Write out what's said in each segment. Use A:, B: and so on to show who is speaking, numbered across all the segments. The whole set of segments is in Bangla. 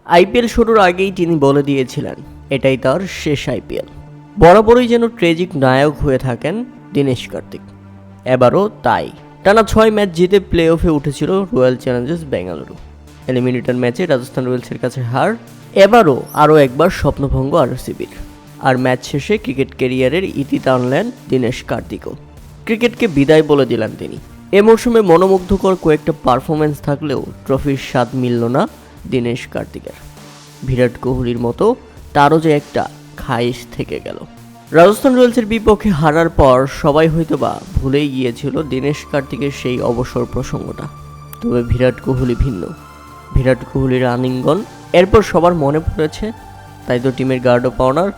A: আইপিএল শুরুর আগেই তিনি বলে দিয়েছিলেন এটাই তার শেষ আইপিএল। বরাবরই যেন ট্রেজিক নায়ক হয়ে থাকেন দীনেশ কার্তিক। এবারও তাই। টানা 6 ম্যাচ জিতে প্লে অফে উঠেছিল রয়্যাল চ্যালেঞ্জার্স বেঙ্গালুরু। এলিমিনেটর ম্যাচে রাজস্থান রয়্যালসের কাছে হার। এবারও আরও একবার স্বপ্নভঙ্গ আরসিবির। আর ম্যাচ শেষে ক্রিকেট ক্যারিয়ারের ইতি টানলেন দীনেশ কার্তিকও। ক্রিকেটকে বিদায় বলে দিলেন তিনি। এ মৌসুমে মনোমুগ্ধকর কয়েকটা পারফরমেন্স থাকলেও ট্রফির স্বাদ মিলল না দীনেশ কার্তিকের। বিরাট কোহলির মতো তারও যে একটা খায়েশ থেকে গেল। রাজস্থান রয়্যালসের বিপক্ষে হারার পর সবাই হয়তোবা ভুলেই গিয়েছিল দীনেশ কার্তিকের সেই অবসর প্রসঙ্গটা। তবে বিরাট কোহলি ভিন্ন। বিরাট কোহলির আলিঙ্গন এরপর সবার মনে পড়েছে, তাই তো টিমের গার্ড অফ অনার।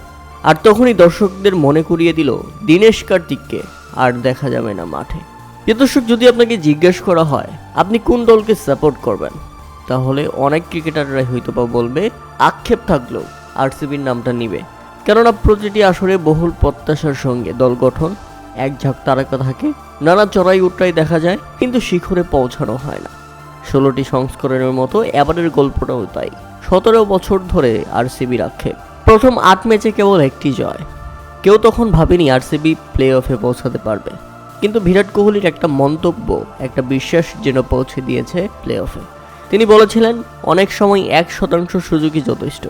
A: আর তখনই দর্শকদের মনে করিয়ে দিল দীনেশ কার্তিককে আর দেখা যাবে না মাঠে। দর্শক, যদি আপনাকে জিজ্ঞেস করা হয় আপনি কোন দলকে সাপোর্ট করবেন, তাহলে অনেক ক্রিকেটাররাই হয়তোবা বলবে আক্ষেপ থাকলেও আরসিবির নামটা নিবে। কেননা প্রতিটি আসরে বহুল প্রত্যাশার সঙ্গে দল গঠন, এক ঝাঁক তারকা থাকে, নানা চড়াই উতরাই দেখা যায়, কিন্তু শিখরে পৌঁছানো হয় না। 16টি সংস্করণের মতো এবারের গল্পটাও তাই। 17 বছর ধরে আরসিবির আক্ষেপ, প্রথম 8 ম্যাচে কেবল একটি জয়। কেউ তখন ভাবেনি আরসিবি প্লে অফে পৌঁছাতে পারবে, কিন্তু বিরাট কোহলির একটা মন্তব্য, একটা বিশ্বাস যেন পৌঁছে দিয়েছে প্লে অফে। তিনি বলেছিলেন অনেক সময় 1% সুযোগই যথেষ্ট।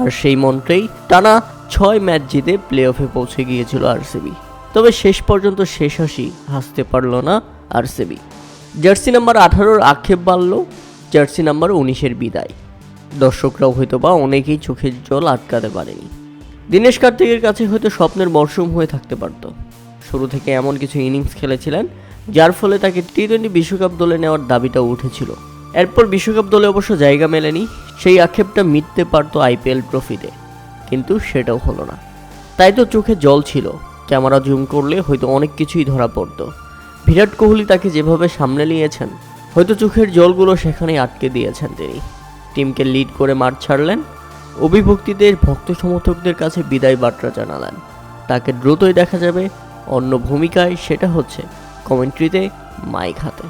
A: আর সেই মন্ত্রেই টানা 6 ম্যাচ জিতে প্লে অফে পৌঁছে গিয়েছিল আরসিবি। তবে শেষ পর্যন্ত শেষ হাসি হাসতে পারল না আরসিবি। জার্সি নাম্বার 18-র আক্ষেপ বাড়ল, জার্সি নাম্বার 19-এর বিদায়। দর্শকরাও হয়তোবা অনেকেই চোখের জল আটকাতে পারেনি। দীনেশ কার্তিকের কাছে হয়তো স্বপ্নের মরশুম হয়ে থাকতে পারত। শুরু থেকে এমন কিছু ইনিংস খেলেছিলেন যার ফলে তাকে টি-20 বিশ্বকাপ দলে নেওয়ার দাবিটা উঠেছিল। এরপর বিশ্বকাপ দলে অবশ্য জায়গা মেলেনি। সেই আক্ষেপটা মিটতে পারত আইপিএল ট্রফিতে, কিন্তু সেটাও হলো না। তাই তো চোখে জল ছিল। ক্যামেরা জুম করলে হয়তো অনেক কিছুই ধরা পড়ত। বিরাট কোহলি তাকে যেভাবে সামনে নিয়েছেন, হয়তো চোখের জলগুলো সেখানেই আটকে দিয়েছেন তিনি। টিমকে লিড করে মাঠ ছাড়লেন, অভিভক্তিদের ভক্ত সমর্থকদের কাছে বিদায় বার্তা জানালেন। তাকে দ্রুতই দেখা যাবে অন্য ভূমিকায়, সেটা হচ্ছে কমেন্ট্রিতে মাইক হাতে।